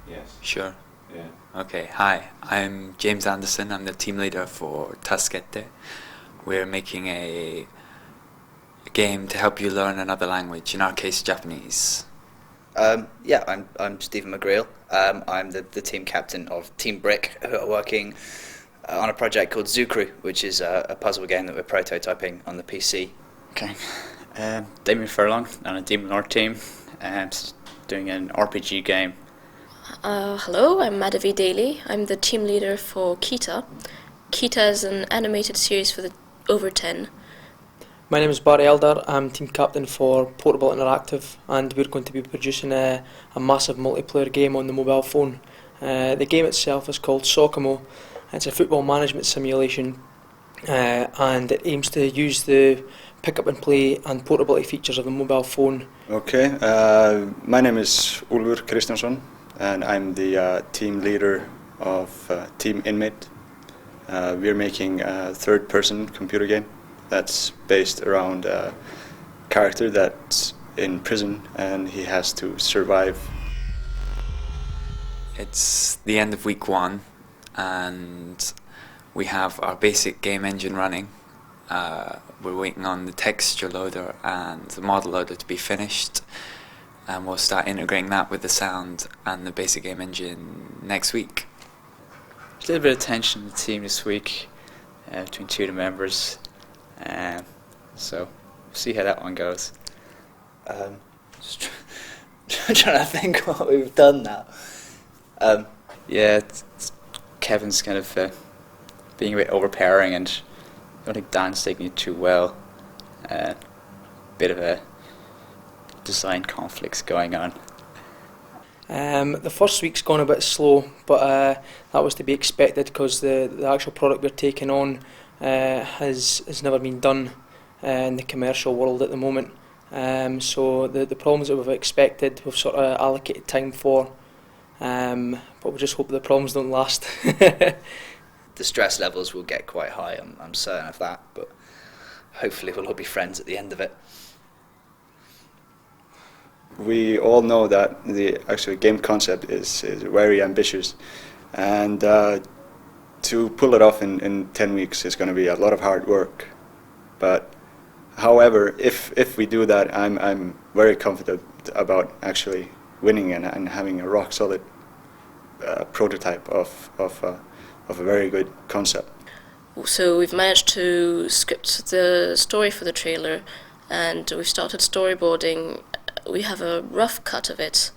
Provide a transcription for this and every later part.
Yes. Sure. Yeah. Okay, hi. I'm James Anderson. I'm the team leader for Taskete. We're making a game to help you learn another language, in our case, Japanese. I'm Stephen McGreal. I'm the team captain of Team Brick, who are working on a project called Zoocrew, which is a puzzle game that we're prototyping on the PC. Okay. Damien Furlong on a Demon Lord team, doing an RPG game. Hello, I'm Madhavi Daly. I'm the team leader for Kita. Kita is an animated series for the over 10. My name is Barry Elder. I'm team captain for Portable Interactive, and we're going to be producing a massive multiplayer game on the mobile phone. The game itself is called Socomo. It's a football management simulation, and it aims to use the pick up and play and portability features of the mobile phone. Okay, my name is Ulfur Kristjánsson, and I'm the team leader of Team Inmate. We're making a third-person computer game that's based around a character that's in prison and he has to survive. It's the end of week 1, and we have our basic game engine running. We're waiting on the texture loader and the model loader to be finished, and we'll start integrating that with the sound and the basic game engine next week. There's a little bit of tension in the team this week between two of the members, so we'll see how that one goes. Just trying to think what we've done now. Kevin's kind of being a bit overpowering, and I don't think Dan's taking it too well. Bit of a design conflicts going on. The first week's gone a bit slow, but that was to be expected because the actual product we're taking on has never been done in the commercial world at the moment. So the problems that we've expected, we've sort of allocated time for, but we just hope the problems don't last. The stress levels will get quite high, I'm certain of that, but hopefully we'll all be friends at the end of it. We all know that the actual game concept is very ambitious, and to pull it off in 10 weeks is going to be a lot of hard work. But however, if we do that, I'm very confident about actually winning and having a rock solid prototype of a very good concept. So we've managed to script the story for the trailer, and we've started storyboarding. We have a rough cut of it,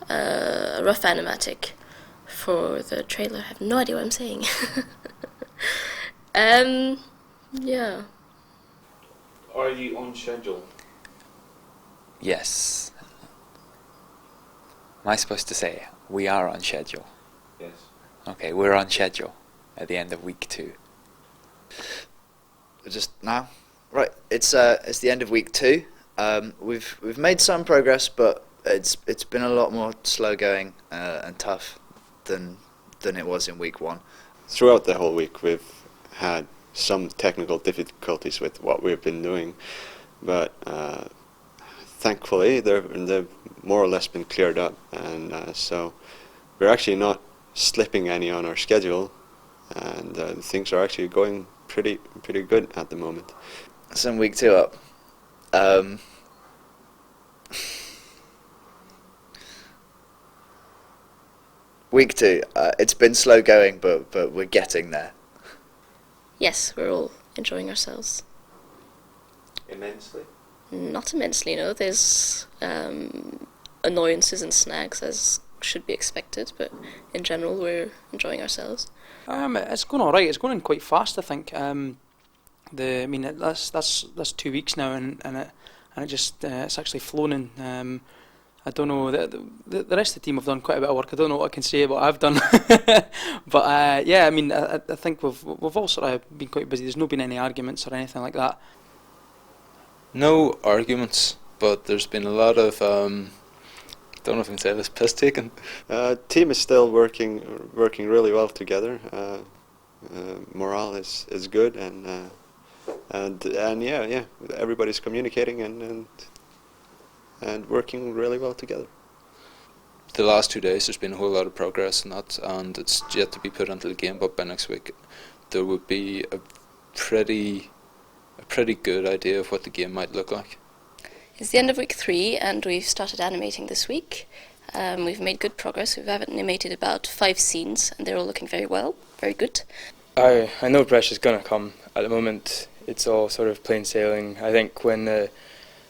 a rough animatic for the trailer. I have no idea what I'm saying. Yeah. Are you on schedule? Yes. Am I supposed to say we are on schedule? Yes. Okay, we're on schedule at the end of week 2. Just now, right? It's the end of week 2. We've made some progress, but it's been a lot more slow going and tough than it was in week 1. Throughout the whole week, we've had some technical difficulties with what we've been doing, but thankfully they've more or less been cleared up, and so we're actually not slipping any on our schedule, and things are actually going pretty good at the moment. So in week 2 up. Week 2, it's been slow going, but we're getting there. Yes, we're all enjoying ourselves. Immensely? Not immensely, no. There's annoyances and snags, as should be expected, but in general, we're enjoying ourselves. It's going all right. It's going quite fast, I think. That's 2 weeks now, and it just it's actually flown in. I don't know, the rest of the team have done quite a bit of work. I don't know what I can say about what I've done. But I think we've all sort of been quite busy. There's not been any arguments or anything like that. No arguments, but there's been a lot of, don't know if I can say this, piss taken. Team is still working really well together. Morale is good, and everybody's communicating and working really well together. the last 2 days there's been a whole lot of progress in that, and it's yet to be put into the game, but by next week there would be a pretty good idea of what the game might look like. It's the end of week 3 and we've started animating this week. We've made good progress. We've animated about 5 scenes and they're all looking very well, very good. I know pressure's going to come. At the moment, it's all sort of plain sailing. I think when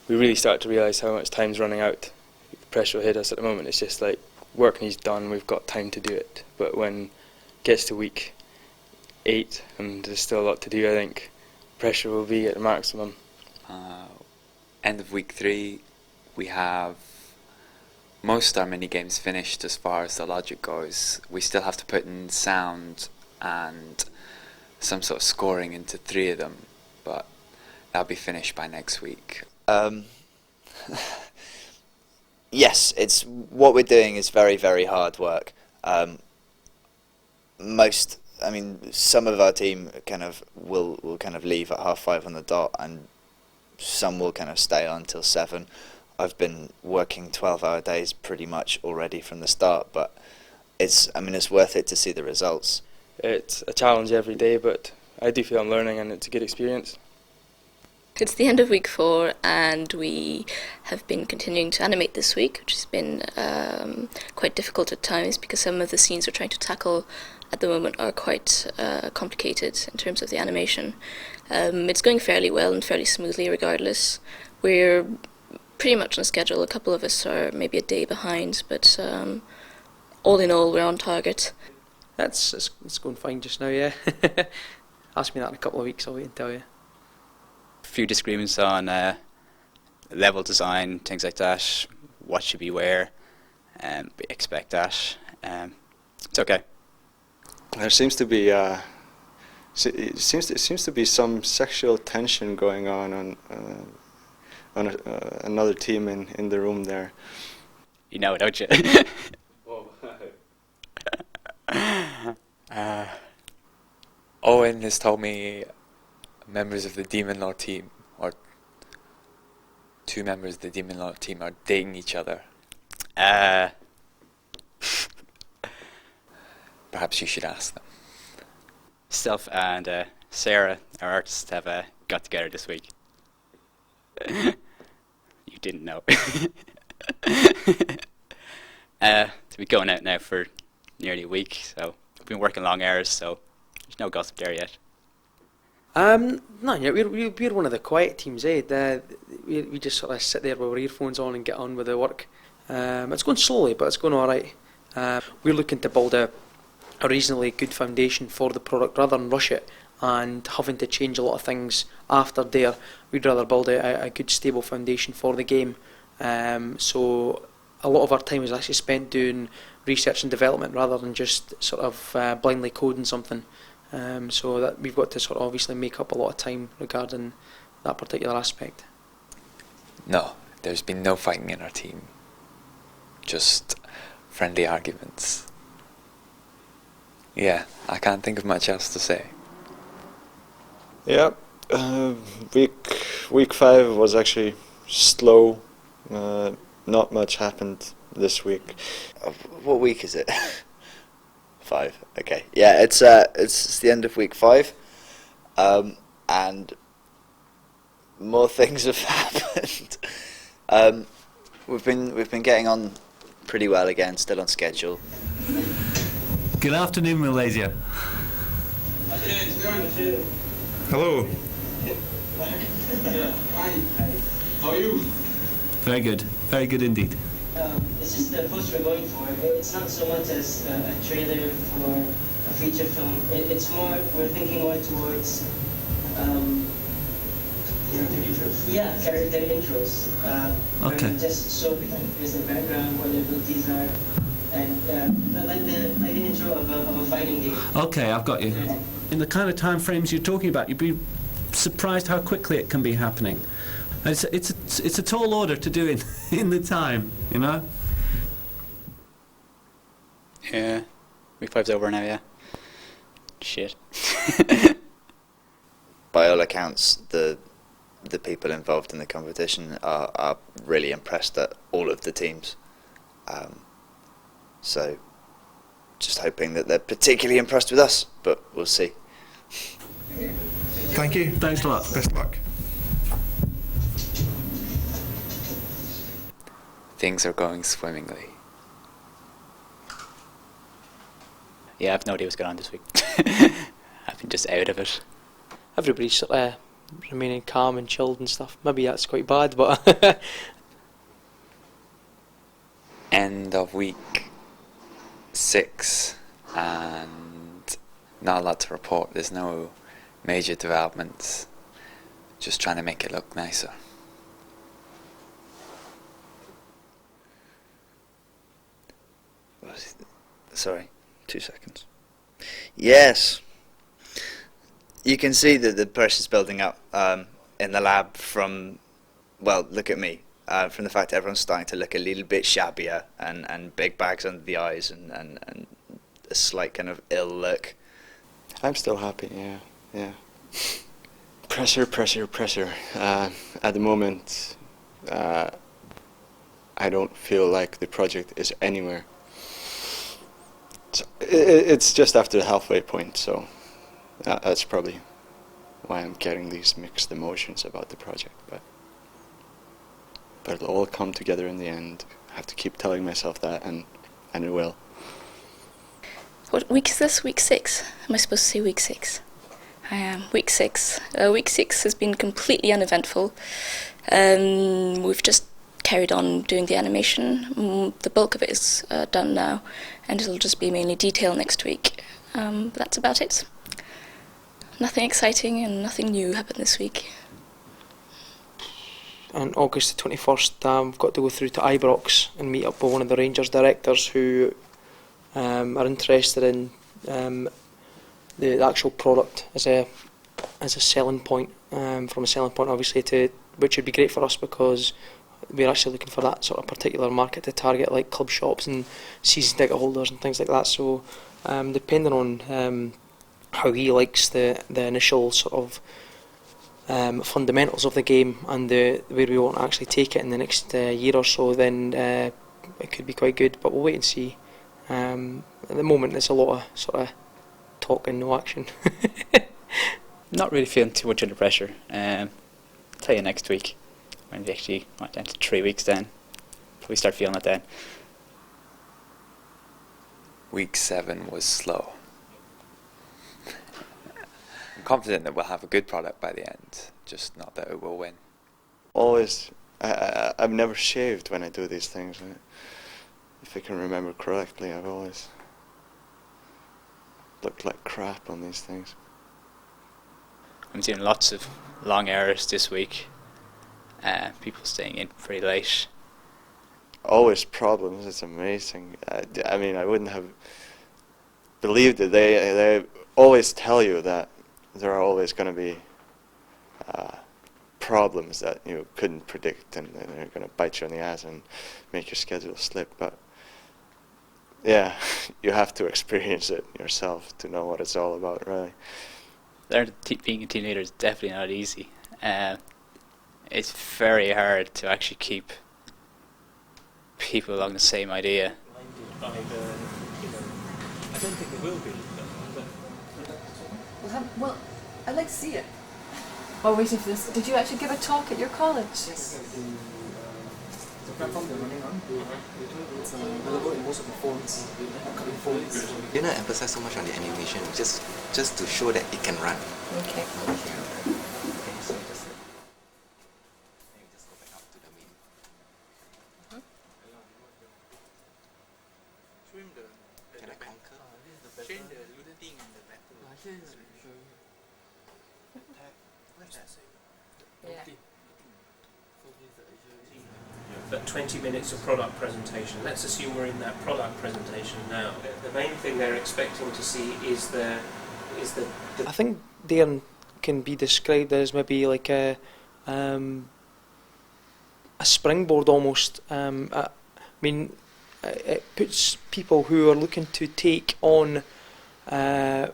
we really start to realise how much time's running out, the pressure will hit us. At the moment, it's just like work needs done, we've got time to do it. But when it gets to week 8 and there's still a lot to do, I think pressure will be at the maximum. End of week 3, we have most our mini games finished as far as the logic goes. We still have to put in sound and some sort of scoring into 3 of them, but that'll be finished by next week. Yes, it's what we're doing is very, very hard work. Some of our team will kind of leave at 5:30 on the dot, and some will kind of stay on till 7. I've been working 12-hour days pretty much already from the start, but it's worth it to see the results. It's a challenge every day, but I do feel I'm learning and it's a good experience. It's the end of week 4 and we have been continuing to animate this week, which has been quite difficult at times because some of the scenes we're trying to tackle at the moment are quite complicated in terms of the animation. It's going fairly well and fairly smoothly regardless. We're pretty much on schedule. A couple of us are maybe a day behind, but all in all we're on target. It's going fine just now, yeah. Ask me that in a couple of weeks, I'll wait and tell you. A few disagreements on level design, things like that. What should be where? Expect that. It's okay. There seems to be it seems to be some sexual tension going on another team in the room there. You know, don't you? Owen has told me members of the Demon Lord team, or 2 members of the Demon Lord team, are dating each other. Perhaps you should ask them. Self and Sarah, our artist, have got together this week. You didn't know. To be going out now for nearly a week, so we've been working long hours, so there's no gossip there yet. No, yeah, we're one of the quiet teams, eh? We just sort of sit there with our earphones on and get on with the work. It's going slowly, but it's going alright. We're looking to build a reasonably good foundation for the product rather than rush it and having to change a lot of things after there. We'd rather build a good stable foundation for the game. So a lot of our time is actually spent doing research and development rather than just sort of blindly coding something. So that we've got to sort of obviously make up a lot of time regarding that particular aspect. No, there's been no fighting in our team. Just friendly arguments. Yeah, I can't think of much else to say. Yeah, week 5 was actually slow. Not much happened this week. What week is it? 5. Okay. Yeah, it's the end of week 5, and more things have happened. We've been getting on pretty well again, still on schedule. Good afternoon, Malaysia. Hello. How are you? Very good indeed. It's just the approach we're going for. It's not so much as a trailer for a feature film. It's more, we're thinking more towards character intros. Okay. Just show people's the background, what their abilities are, and like the intro of a fighting game. Okay, I've got you. In the kind of time frames you're talking about, you'd be surprised how quickly it can be happening. It's a tall order to do it in the time, you know. Yeah, week 5's over now. Yeah. Shit. By all accounts, the people involved in the competition are really impressed at all of the teams. So just hoping that they're particularly impressed with us, but we'll see. Thank you. Thanks a lot. Best of luck. Things are going swimmingly. Yeah, I have no idea what's going on this week. I've been just out of it. Everybody's sort of remaining calm and chilled and stuff. Maybe that's quite bad, but End of week 6 and not a lot to report. There's no major developments. Just trying to make it look nicer. Sorry, 2 seconds. Yes. You can see that the pressure's building up in the lab from, well, look at me. From the fact that everyone's starting to look a little bit shabbier and big bags under the eyes and a slight kind of ill look. I'm still happy, yeah. Pressure. At the moment, I don't feel like the project is anywhere. So it's just after the halfway point, so that's probably why I'm getting these mixed emotions about the project. But it'll all come together in the end. I have to keep telling myself that, and it will. What week is this? Week 6? Am I supposed to say week 6? I am. Week 6. Week 6 has been completely uneventful. We've just carried on doing the animation. The bulk of it is done now, and it'll just be mainly detail next week. But that's about it. Nothing exciting and nothing new happened this week. on August the 21st, I've got to go through to Ibrox and meet up with one of the Rangers directors who are interested in the actual product as a selling point, from a selling point obviously, which would be great for us because we're actually looking for that sort of particular market to target, like club shops and season ticket holders and things like that. So depending on how he likes the initial sort of fundamentals of the game and where we want to actually take it in the next year or so, then it could be quite good, but we'll wait and see. At the moment there's a lot of sort of talk and no action. Not really feeling too much under pressure. I'll tell you next week when we actually went down to 3 weeks then. Probably start feeling it then. Week 7 was slow. I'm confident that we'll have a good product by the end, just not that it will win. Always, I've never shaved when I do these things. If I can remember correctly, I've always looked like crap on these things. I'm seeing lots of long hours this week. People staying in pretty late. Always problems. It's amazing. I mean, I wouldn't have believed it. They always tell you that there are always going to be problems that you couldn't predict, and they're going to bite you on the ass and make your schedule slip. But yeah, you have to experience it yourself to know what it's all about, really. Being a teenager is definitely not easy. It's very hard to actually keep people along the same idea. I don't think it will be. Well, I'd like to see it. While waiting for this, did you actually give a talk at your college? Yes. The platform they're running on, it's available in most of the phones, upcoming phones. You not emphasize so much on the animation, just to show that it can run. Okay. So just go back up to the main. Can I conquer? Change the looting and the battle. What's that? Yeah. But 20 minutes of product presentation. Let's assume we're in that product presentation now. The main thing they're expecting to see is the I think Darren can be described as maybe like a springboard almost. I mean, it puts people who are looking to take on a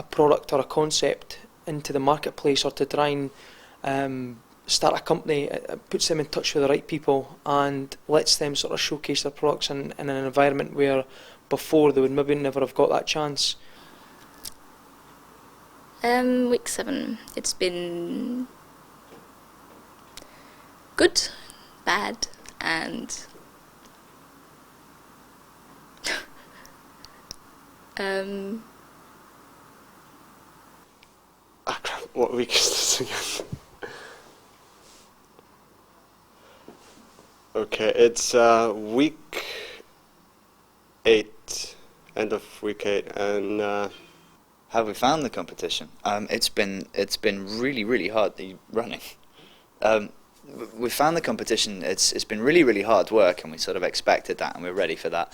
product or a concept into the marketplace, or to try and start a company, it puts them in touch with the right people and lets them sort of showcase their products in an environment where before they would maybe never have got that chance. Week 7, it's been good, bad, and what week is this again? Okay, it's week 8, end of week 8, and how have we found the competition? It's been really hard running. We found the competition. It's been really hard work, and we sort of expected that, and we're ready for that.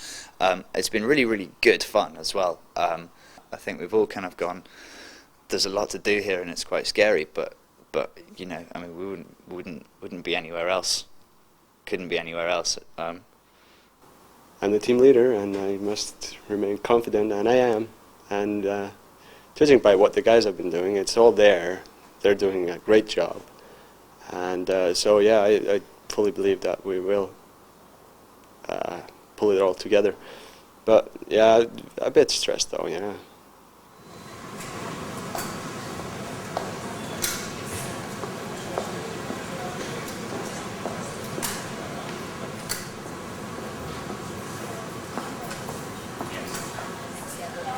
It's been really good fun as well. I think we've all kind of gone, there's a lot to do here, and it's quite scary. But you know, I mean, we wouldn't be anywhere else. Couldn't be anywhere else. I'm the team leader, and I must remain confident, and I am. And judging by what the guys have been doing, it's all there. They're doing a great job. And so, yeah, I fully believe that we will pull it all together. But, yeah, a bit stressed, though, yeah.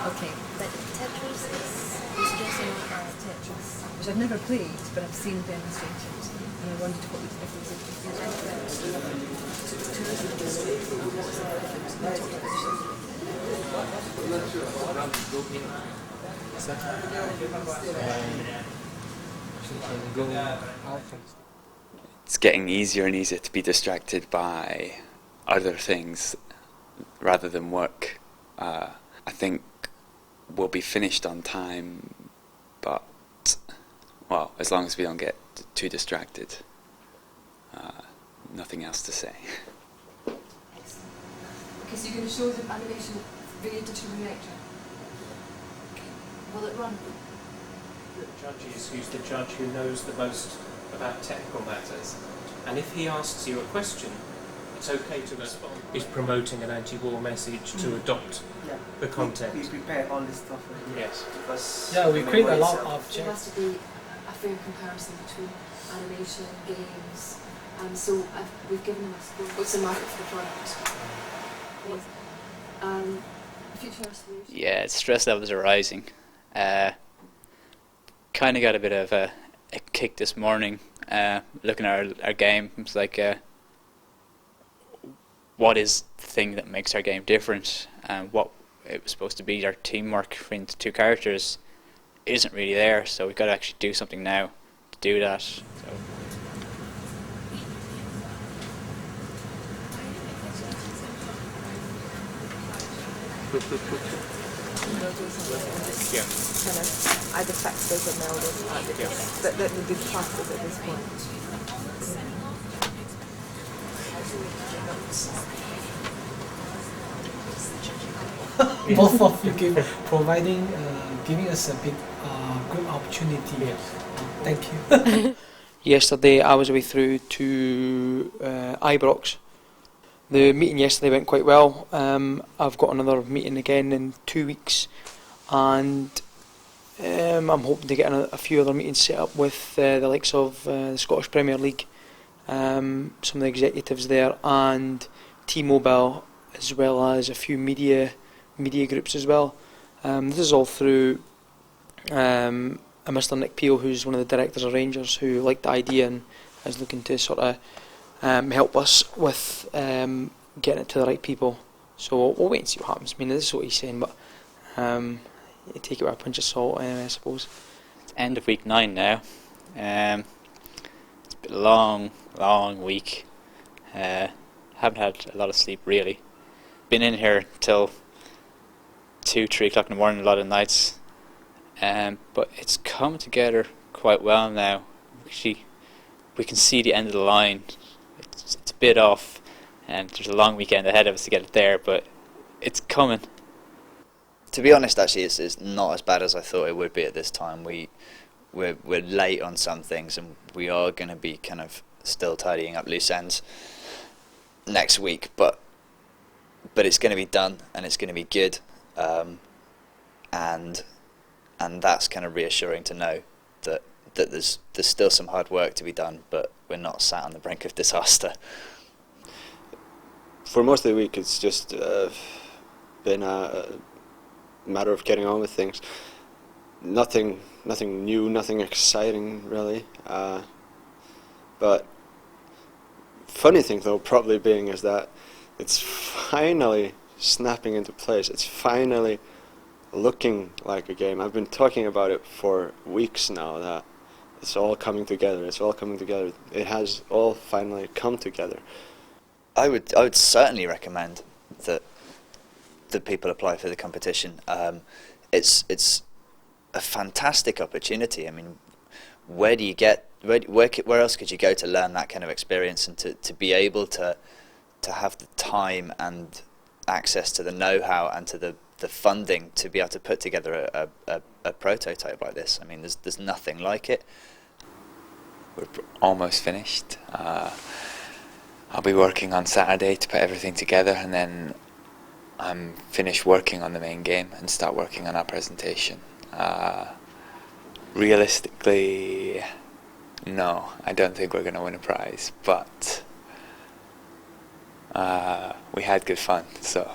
Okay, but Tetris is interesting. Tetris, which I've never played, but I've seen demonstrations, and I wondered what the difference It's getting easier and easier to be distracted by other things rather than work. I think we'll be finished on time, but, well, as long as we don't get too distracted. Nothing else to say. Okay, so you're going to show the animation via digital reactor. Okay. Will it run? The judge is who's the judge who knows the most about technical matters, and if he asks you a question, it's okay to respond. He's promoting an anti-war message to adopt the content. We prepare all this stuff. Yes. Because we create a lot of There has to be a fair comparison between animation, games, and so we've given them what's the market for the product. Future aspirations. Yeah, stress levels are rising. Kind of got a bit of a kick this morning, looking at our game. It's like, what is the thing that makes our game different? And what it was supposed to be, our teamwork between the two characters, isn't really there. So we've got to actually do something now to do that. So. Yeah. Kind of either factors or melded, but that would be classes at this point. Both of you giving us a big good opportunity. Thank you. Yesterday I was away through to Ibrox. The meeting yesterday went quite well. I've got another meeting again in 2 weeks, and I'm hoping to get a few other meetings set up with the likes of the Scottish Premier League, some of the executives there, and T-Mobile, as well as a few media groups as well. This is all through a Mr. Nick Peel, who's one of the directors of Rangers, who liked the idea and is looking to sort of help us with getting it to the right people. So we'll wait and see what happens. I mean, this is what he's saying, but you take it with a pinch of salt anyway, I suppose. It's end of week 9 now. It's been a long week. Haven't had a lot of sleep really. Been in here till 2-3 o'clock in the morning a lot of nights. But it's come together quite well now. Actually, we can see the end of the line. It's a bit off, and there's a long weekend ahead of us to get it there, but it's coming. To be honest, actually, it's not as bad as I thought it would be at this time. we're late on some things, and we are going to be kind of still tidying up loose ends next week. But it's going to be done, and it's going to be good, and that's kind of reassuring to know that there's still some hard work to be done, but we're not sat on the brink of disaster. For most of the week, it's just been a matter of getting on with things. Nothing new, nothing exciting really. But funny thing though, probably being, is that it's finally snapping into place. It's finally looking like a game. I've been talking about it for weeks now, that it's all coming together. It's all coming together. It has all finally come together. I would certainly recommend that people apply for the competition. It's a fantastic opportunity. I mean, where else could you go to learn that kind of experience, and to be able to have the time and access to the know-how and to the funding to be able to put together a prototype like this? I mean, there's nothing like it. We're almost finished. I'll be working on Saturday to put everything together, and then I'm finished working on the main game and start working on our presentation. Realistically, no, I don't think we're going to win a prize, but we had good fun, so.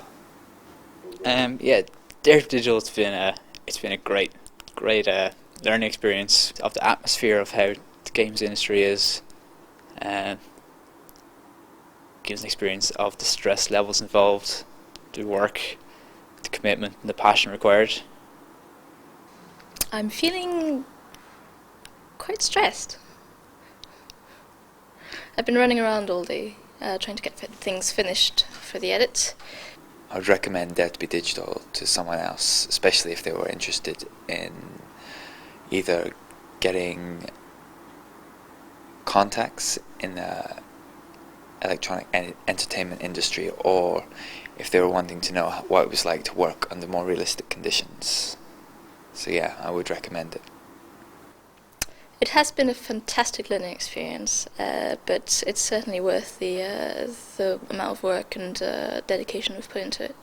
Yeah, Dare Digital, it's been a great learning experience of the atmosphere of how the games industry is. Gives an experience of the stress levels involved, the work, the commitment and the passion required. I'm feeling quite stressed. I've been running around all day trying to get things finished for the edit. I would recommend Dare to be Digital to someone else, especially if they were interested in either getting contacts in the electronic entertainment industry, or if they were wanting to know what it was like to work under more realistic conditions. So yeah, I would recommend it. It has been a fantastic learning experience, but it's certainly worth the amount of work and dedication we've put into it.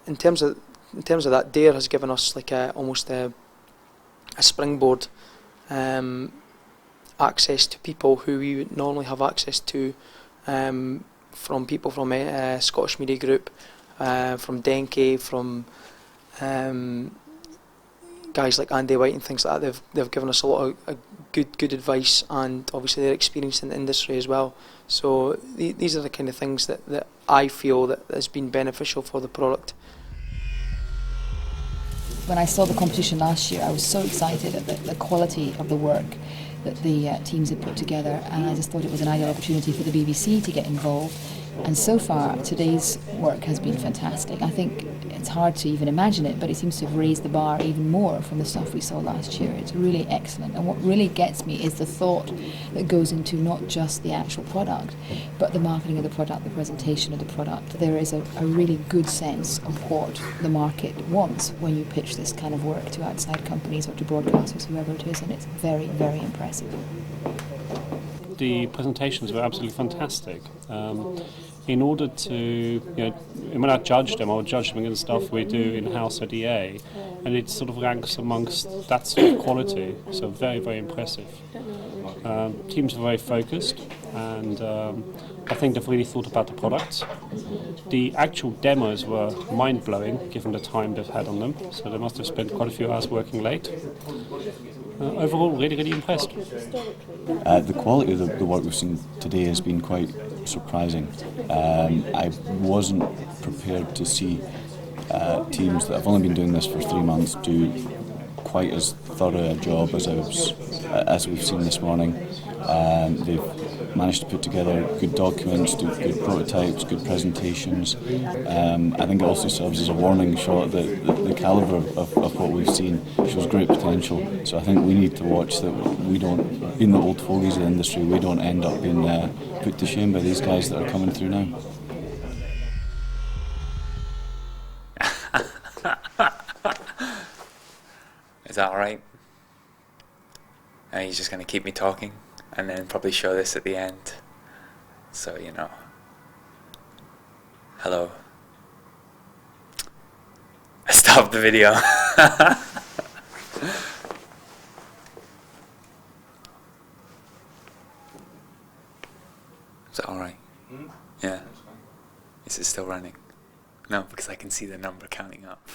In terms of that, Dare has given us like almost a springboard, access to people who we would normally have access to, from people from Scottish Media Group, from Denke, from guys like Andy White and things like that. They've given us a lot of good advice, and obviously their experience in the industry as well. So these are the kind of things that I feel that has been beneficial for the product. When I saw the competition last year, I was so excited at the quality of the work that the teams had put together, and I just thought it was an ideal opportunity for the BBC to get involved. And so far, today's work has been fantastic. I think it's hard to even imagine it, but it seems to have raised the bar even more from the stuff we saw last year. It's really excellent. And what really gets me is the thought that goes into not just the actual product, but the marketing of the product, the presentation of the product. There is a really good sense of what the market wants when you pitch this kind of work to outside companies or to broadcasters, whoever it is, and it's very, very impressive. The presentations were absolutely fantastic. In order to, when I judge them, I would judge them against stuff we do in-house at EA, and it sort of ranks amongst that sort of quality, so very, very impressive. Teams are very focused, and I think they've really thought about the products. The actual demos were mind-blowing, given the time they've had on them, so they must have spent quite a few hours working late. Overall, really, really impressed. The quality of the work we've seen today has been quite surprising. I wasn't prepared to see teams that have only been doing this for 3 months do quite as thorough a job as we've seen this morning. They've managed to put together good documents, do good prototypes, good presentations. I think it also serves as a warning shot that the calibre of what we've seen shows great potential. So I think we need to watch that we don't, being the old fogies of the industry, we don't end up being put to shame by these guys that are coming through now. Is that alright? and he's just going to keep me talking, and then probably show this at the end. So, you know. Hello. I stopped the video. Is that alright? Yeah. Is it still running? No, because I can see the number counting up.